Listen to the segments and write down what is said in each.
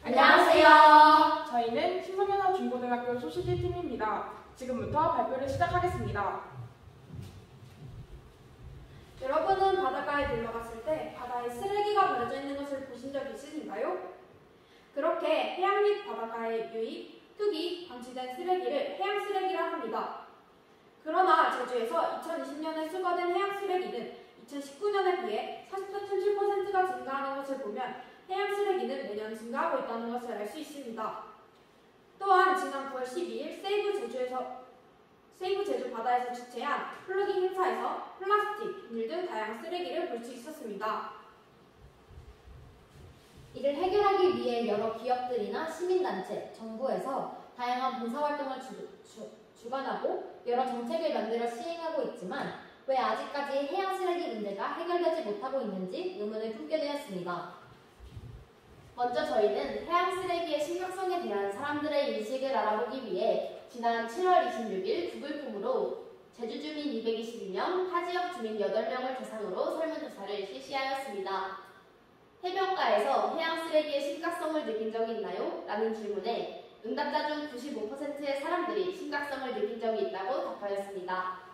안녕하세요. 저희는 신성연화 중고등학교 소시지 팀입니다. 지금부터 발표를 시작하겠습니다. 여러분은 바닷가에 놀러 갔을 때 바다에 쓰레기가 버려져 있는 것을 보신 적 있으신가요? 그렇게 해양 및 바닷가에 유입, 투기, 방치된 쓰레기를 해양 쓰레기라 합니다. 그러나 제주에서 2020년에 수거된 해양 쓰레기는 2019년에 비해 44.7%가 증가하는 것을 보면 해양 쓰레기는 매년 증가하고 있다는 것을 알 수 있습니다. 또한 지난 9월 12일 세이브 제주 바다에서 주최한 플로깅 행사에서 플라스틱, 비닐 등 다양한 쓰레기를 볼 수 있었습니다. 이를 해결하기 위해 여러 기업들이나 시민단체, 정부에서 다양한 봉사활동을 주관하고 여러 정책을 만들어 시행하고 있지만 왜 아직까지 해양 쓰레기 문제가 해결되지 못하고 있는지 의문을 품게 되었습니다. 먼저 저희는 해양 쓰레기의 심각성에 대한 사람들의 인식을 알아보기 위해 지난 7월 26일 구글 폼으로 제주 주민 222명, 타 지역 주민 8명을 대상으로 설문조사를 실시하였습니다. 해변가에서 해양 쓰레기의 심각성을 느낀 적이 있나요? 라는 질문에 응답자 중 95%의 사람들이 심각성을 느낀 적이 있다고 답하였습니다.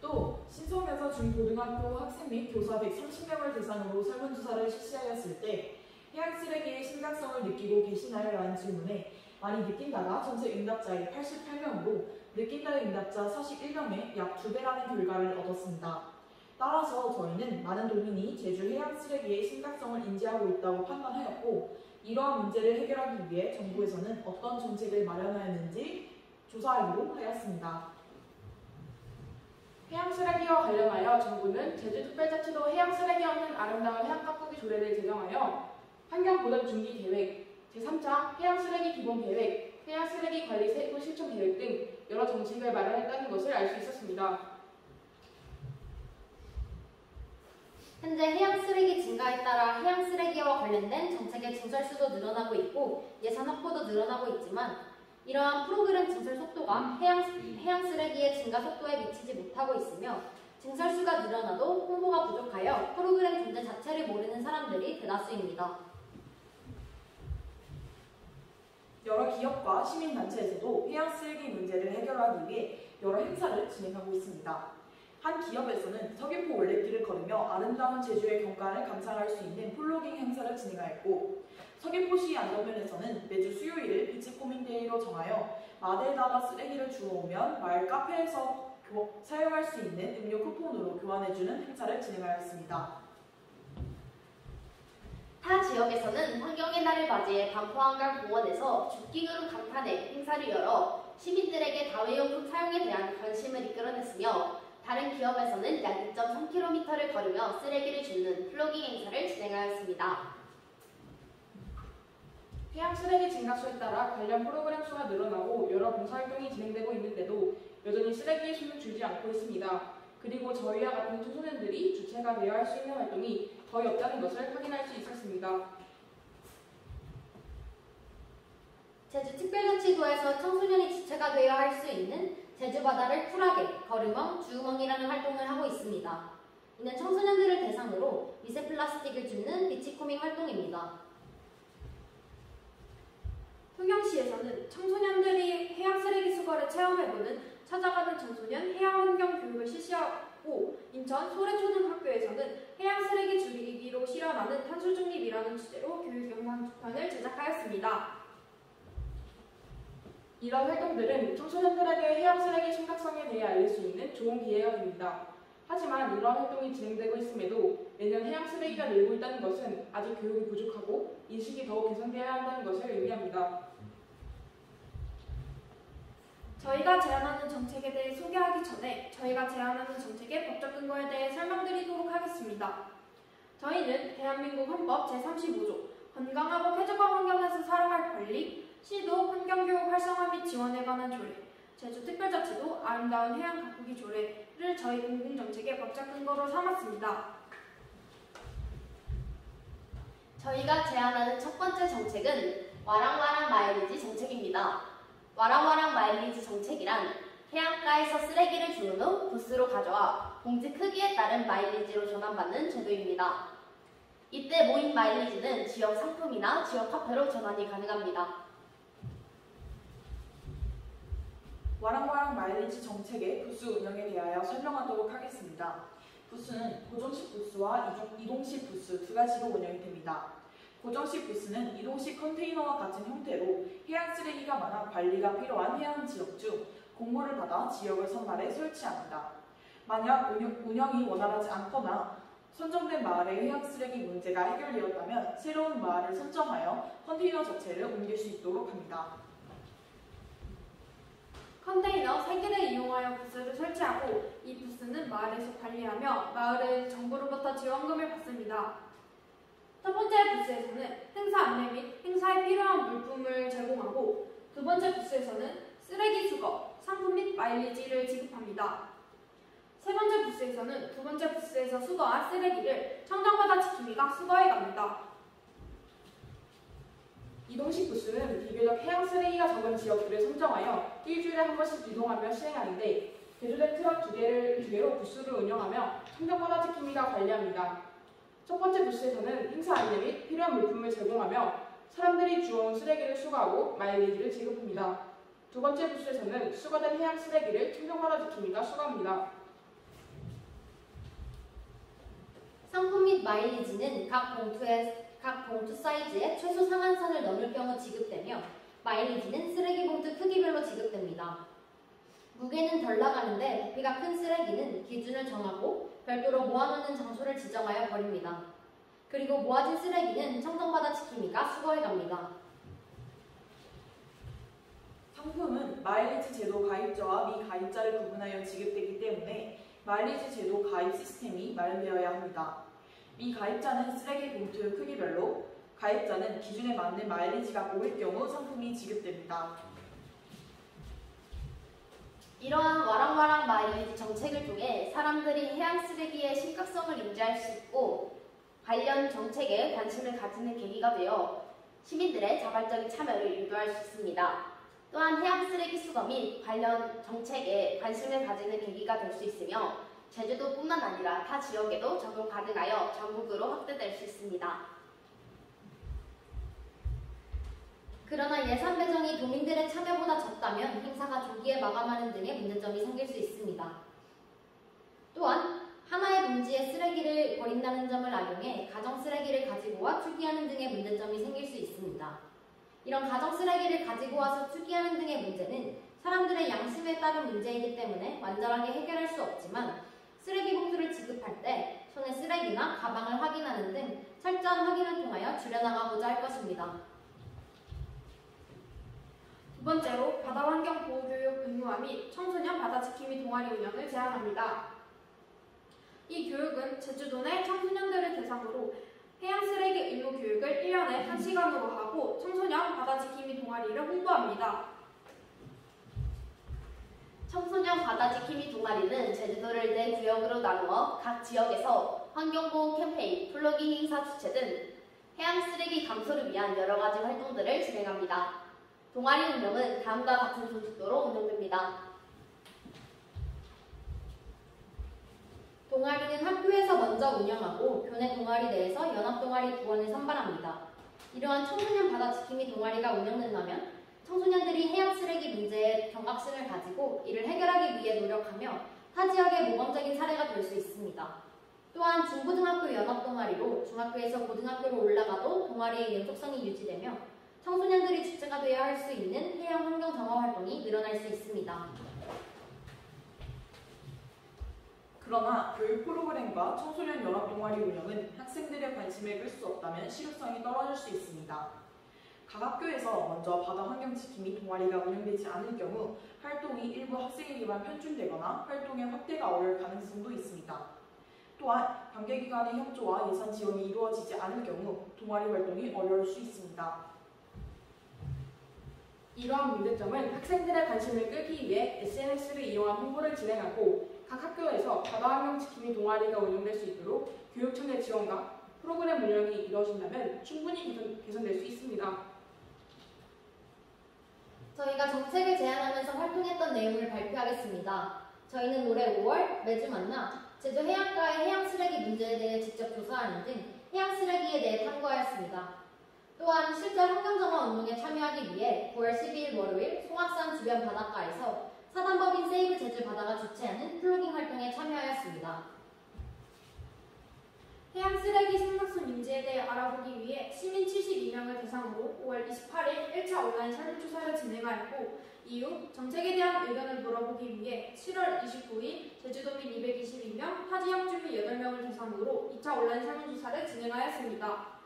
또 신성에서 중고등학교 학생 및 교사 130명을 대상으로 설문조사를 실시하였을 때 해양 쓰레기의 심각성을 느끼고 계시나요? 라는 질문에 많이 느낀다가 전체 응답자의 88명으로 느낀다의 응답자 41명의 약 2배라는 결과를 얻었습니다. 따라서 저희는 많은 도민이 제주 해양 쓰레기의 심각성을 인지하고 있다고 판단하였고 이러한 문제를 해결하기 위해 정부에서는 어떤 정책을 마련하였는지 조사하기로 하였습니다. 해양 쓰레기와 관련하여 정부는 제주특별자치도 해양 쓰레기 없는 아름다운 해양 가꾸기 조례를 제정하여 환경보전 중기 계획, 제3차 해양 쓰레기 기본 계획, 해양 쓰레기 관리 세부 실천 계획 등 여러 정책을 마련했다는 것을 알 수 있었습니다. 현재 해양 쓰레기 증가에 따라 해양 쓰레기와 관련된 정책의 증설수도 늘어나고 있고 예산 확보도 늘어나고 있지만 이러한 프로그램 증설 속도가 해양 쓰레기의 증가 속도에 미치지 못하고 있으며 증설수가 늘어나도 홍보가 부족하여 프로그램 존재 자체를 모르는 사람들이 대다수입니다. 여러 기업과 시민단체에서도 해양 쓰레기 문제를 해결하기 위해 여러 행사를 진행하고 있습니다. 한 기업에서는 서귀포 올레길을 걸으며 아름다운 제주의 경관을 감상할 수 있는 플로깅 행사를 진행하였고 서귀포시 안전면에서는 매주 수요일을 비치코밍데이로 정하여 마대에다가 쓰레기를 주워오면 마을 카페에서 사용할 수 있는 음료 쿠폰으로 교환해주는 행사를 진행하였습니다. 타 지역에서는 환경의 날을 맞이해 반포한강공원에서 죽기그룹 감탄회 행사를 열어 시민들에게 다회용품 사용에 대한 관심을 이끌어냈으며 다른 기업에서는 약 2.3km를 걸으며 쓰레기를 줍는 플로깅 행사를 진행하였습니다. 해양 쓰레기 증가수에 따라 관련 프로그램 수가 늘어나고 여러 봉사활동이 진행되고 있는데도 여전히 쓰레기의 수는 줄지 않고 있습니다. 그리고 저희와 같은 청소년들이 주체가 되어 할 수 있는 활동이 거의 없다는 것을 확인할 수 있었습니다. 제주특별자치도에서 청소년이 주체가 되어 할 수 있는 제주바다를 쿨하게 걸음멍, 주우멍이라는 활동을 하고 있습니다. 이는 청소년들을 대상으로 미세 플라스틱을 줍는 비치코밍 활동입니다. 통영시에서는 청소년들이 해양 쓰레기 수거를 체험해보는 찾아가는 청소년 해양 환경 교육을 실시하고 인천 소래초등학교에서는 해양 쓰레기 줄이기로 실현하는 탄소 중립이라는 주제로 교육 영상 2편을 제작하였습니다. 이런 활동들은 청소년들에게 해양 쓰레기 심각성에 대해 알릴 수 있는 좋은 기회가 됩니다. 하지만 이러한 활동이 진행되고 있음에도 매년 해양 쓰레기가 늘고 있다는 것은 아직 교육이 부족하고 인식이 더욱 개선되어야 한다는 것을 의미합니다. 저희가 제안하는 정책에 대해 소개하기 전에 저희가 제안하는 정책의 법적 근거에 대해 설명드리도록 하겠습니다. 저희는 대한민국 헌법 제35조 건강하고 쾌적한 환경에서 살아갈 권리, 시도 환경교육 활성화 및 지원에 관한 조례, 제주특별자치도 아름다운 해양 가꾸기 조례를 저희 공공정책의 법적 근거로 삼았습니다. 저희가 제안하는 첫 번째 정책은 와랑와랑 마일리지 정책입니다. 와랑와랑 마일리지 정책이란 해안가에서 쓰레기를 주운 후 부스로 가져와 봉지 크기에 따른 마일리지로 전환받는 제도입니다. 이때 모인 마일리지는 지역 상품이나 지역 화폐로 전환이 가능합니다. 와랑와랑 마일리지 정책의 부스 운영에 대하여 설명하도록 하겠습니다. 부스는 고정식 부스와 이동식 부스 두 가지로 운영이 됩니다. 고정식 부스는 이동식 컨테이너와 같은 형태로 해양 쓰레기가 많아 관리가 필요한 해안 지역 중 공모를 받아 지역을 선발해 설치합니다. 만약 운영이 원활하지 않거나 선정된 마을의 해양 쓰레기 문제가 해결되었다면 새로운 마을을 선정하여 컨테이너 자체를 옮길 수 있도록 합니다. 컨테이너 3개를 이용하여 부스를 설치하고 이 부스는 마을에서 관리하며 마을의 정부로부터 지원금을 받습니다. 첫 번째 부스에서는 행사 안내 및 행사에 필요한 물품을 제공하고 두 번째 부스에서는 쓰레기 수거, 상품 및 마일리지를 지급합니다. 세 번째 부스에서는 두 번째 부스에서 수거한 쓰레기를 청정바다 지킴이가 수거해 갑니다. 이동식 부스는 비교적 해양 쓰레기가 적은 지역들을 선정하여 일주일에 한 번씩 이동하며 시행하는데 개조된 트럭 두 개로 부스를 운영하며 청정바다 지킴이가 관리합니다. 첫 번째 부스에서는 행사 안내 및 필요한 물품을 제공하며 사람들이 주워온 쓰레기를 수거하고 마일리지를 지급합니다. 두 번째 부스에서는 수거된 해양 쓰레기를 청정바다 지킴이가 수거합니다. 상품 및 마일리지는 각 봉투 사이즈의 최소 상한선을 넘을 경우 지급되며 마일리지는 쓰레기 봉투 크기별로 지급됩니다. 무게는 덜 나가는데 부피가 큰 쓰레기는 기준을 정하고 별도로 모아놓는 장소를 지정하여 버립니다. 그리고 모아진 쓰레기는 청정바다 지킴이가 수거해 갑니다. 상품은 마일리지 제도 가입자와 미가입자를 구분하여 지급되기 때문에 마일리지 제도 가입 시스템이 마련되어야 합니다. 미가입자는 쓰레기 봉투 크기별로, 가입자는 기준에 맞는 마일리지가 모일 경우 상품이 지급됩니다. 이러한 와랑와랑 마일리지 정책을 통해 사람들이 해양 쓰레기의 심각성을 인지할 수 있고 관련 정책에 관심을 가지는 계기가 되어 시민들의 자발적인 참여를 유도할 수 있습니다. 또한 해양 쓰레기 수거 및 관련 정책에 관심을 가지는 계기가 될 수 있으며 제주도뿐만 아니라 타 지역에도 적용 가능하여 전국으로 확대될 수 있습니다. 그러나 예산 배정이 도민들의 참여보다 적다면 행사가 조기에 마감하는 등의 문제점이 생길 수 있습니다. 또한 하나의 봉지에 쓰레기를 버린다는 점을 악용해 가정 쓰레기를 가지고 와 투기하는 등의 문제점이 생길 수 있습니다. 이런 가정 쓰레기를 가지고 와서 투기하는 등의 문제는 사람들의 양심에 따른 문제이기 때문에 완전하게 해결할 수 없지만 쓰레기 봉투를 지급할 때 손에 쓰레기나 가방을 확인하는 등 철저한 확인을 통하여 줄여나가고자 할 것입니다. 두 번째로 바다환경보호교육 의무화 및 청소년 바다지킴이 동아리 운영을 제안합니다. 이 교육은 제주도 내 청소년들을 대상으로 해양 쓰레기 의무 교육을 1년에 1시간으로 하고 청소년 바다지킴이 동아리를 홍보합니다. 청소년 바다지킴이 동아리는 제주도를 4구역으로 나누어 각 지역에서 환경보호 캠페인, 플로깅 행사 주최 등 해양 쓰레기 감소를 위한 여러가지 활동들을 진행합니다. 동아리 운영은 다음과 같은 소식도로 운영됩니다. 동아리는 학교에서 먼저 운영하고 교내 동아리 내에서 연합동아리 2원을 선발합니다. 이러한 청소년 바다지킴이 동아리가 운영된다면 청소년들이 해양 쓰레기 문제에 경각심을 가지고 이를 해결하기 위해 노력하며 타 지역의 모범적인 사례가 될 수 있습니다. 또한 중고등학교 연합동아리로 중학교에서 고등학교로 올라가도 동아리의 연속성이 유지되며 청소년들이 주체가 되어야 할 수 있는 해양 환경 정화 활동이 늘어날 수 있습니다. 그러나 교육 프로그램과 청소년 연합동아리 운영은 학생들의 관심을 끌 수 없다면 실효성이 떨어질 수 있습니다. 각 학교에서 먼저 바다 환경 지킴이 동아리가 운영되지 않을 경우 활동이 일부 학생에게만 편중되거나 활동의 확대가 어려울 가능성도 있습니다. 또한 관계기관의 협조와 예산 지원이 이루어지지 않을 경우 동아리 활동이 어려울 수 있습니다. 이러한 문제점은 학생들의 관심을 끌기 위해 SNS를 이용한 홍보를 진행하고 각 학교에서 바다환경 지킴이 동아리가 운영될 수 있도록 교육청의 지원과 프로그램 운영이 이루어진다면 충분히 개선될 수 있습니다. 저희가 정책을 제안하면서 활동했던 내용을 발표하겠습니다. 저희는 올해 5월 매주 만나 제주 해안가의 해양 쓰레기 문제에 대해 직접 조사하는 등 해양 쓰레기에 대해 탐구하였습니다. 또한 실제 환경정화 운동에 참여하기 위해 9월 12일 월요일 송악산 주변 바닷가에서 사단법인 세이브 제주 바다가 주최하는 플로깅 활동에 참여하였습니다. 해양 쓰레기 심각성 인지에 대해 알아보기 위해 시민 72명을 대상으로 5월 28일 1차 온라인 설문조사를 진행하였고 이후 정책에 대한 의견을 물어보기 위해 7월 29일 제주도민 222명, 타지역 주민 8명을 대상으로 2차 온라인 설문조사를 진행하였습니다.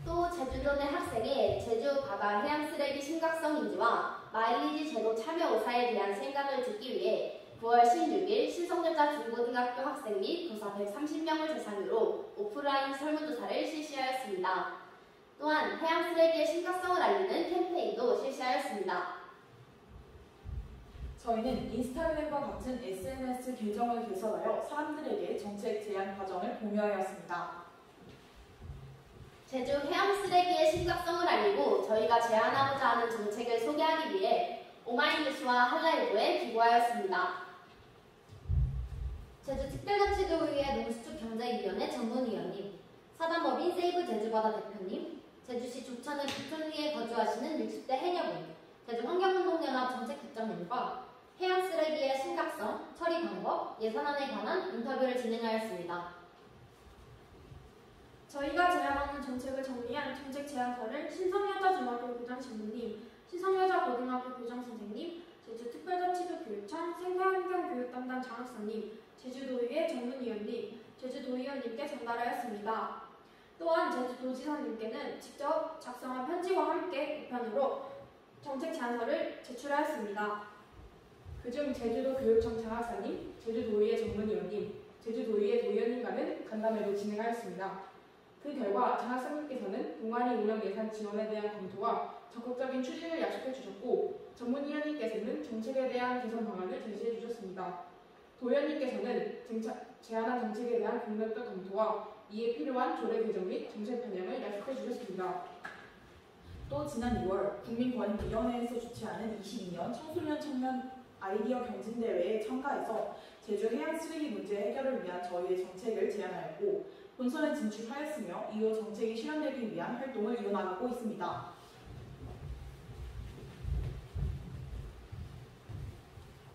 또 제주도 내 학생의 제주 바다 해양 쓰레기 심각성 인지와 마일리지 제도 참여 의사에 대한 생각을 듣기 위해 9월 16일 신성여자 중고등학교 학생 및 교사 130명을 대상으로 오프라인 설문조사를 실시하였습니다. 또한 해양 쓰레기의 심각성을 알리는 캠페인도 실시하였습니다. 저희는 인스타그램과 같은 SNS 계정을 개설하여 사람들에게 정책 제안 과정을 공유하였습니다. 제주 해양 쓰레기의 심각성을 알리고 저희가 제안하고자 하는 정책을 소개하기 위해 오마이뉴스와 한라일보에 기고하였습니다. 제주특별자치도의회 농수축경제위원회 전문위원님, 사단법인 세이브 제주바다 대표님, 제주시 조천읍 부촌리에 거주하시는 60대 해녀분, 제주환경운동연합 정책국장님과 해양 쓰레기의 심각성, 처리 방법, 예산안에 관한 인터뷰를 진행하였습니다. 저희가 제안하는 정책을 정리한 정책 제안서를 신성여자중학교 교장신부님, 신성여자고등학교 교장선생님, 제주특별자치도 교육청 생태환경교육담당 장학사님, 제주도의회 전문위원님, 제주도의원님께 전달하였습니다. 또한 제주도지사님께는 직접 작성한 편지와 함께 우편으로 정책 제안서를 제출하였습니다. 그중 제주도 교육청 장학사님, 제주도의회 전문위원님, 제주도의회 도의원님과는 간담회도 진행하였습니다. 그 결과 장학사님께서는 동아리 운영 예산 지원에 대한 검토와 적극적인 추진을 약속해 주셨고 전문위원님께서는 정책에 대한 개선 방안을 제시해 주셨습니다. 도의원님께서는 제안한 정책에 대한 공론적 검토와 이에 필요한 조례 개정 및 정책 편향을 약속해 주셨습니다. 또 지난 2월 국민권익위원회에서 주최하는 22년 청소년 청년 아이디어 경진대회에 참가해서 제주 해양 쓰레기 문제 해결을 위한 저희의 정책을 제안하였고 본선에 진출하였으며 이후 정책이 실현되기 위한 활동을 이어나가고 있습니다.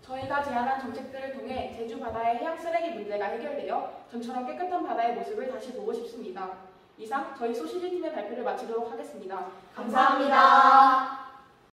저희가 제안한 정책들을 통해 제주 바다의 해양 쓰레기 문제가 해결되어 전처럼 깨끗한 바다의 모습을 다시 보고 싶습니다. 이상 저희 소시지팀의 발표를 마치도록 하겠습니다. 감사합니다.